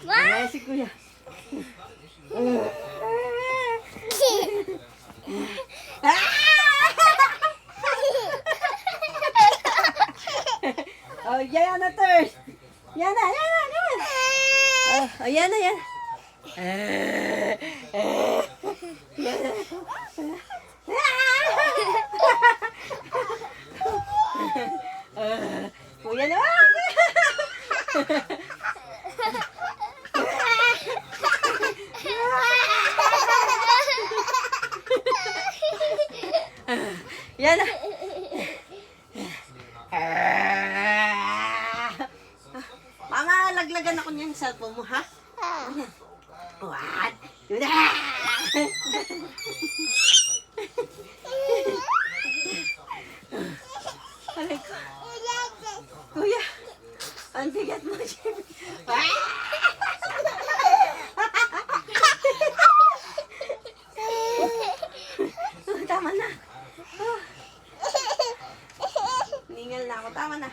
Ay, si kuya. Oh, yan na, third. Yan na. Oh, yan na. Kuya na. Yan na. Mama, laglagan ako niyan sa cellphone mo, ha? What? Alay ko. Kuya, ang bigat mo, Jimmy. Tama na. Ningal na ako. Tama na.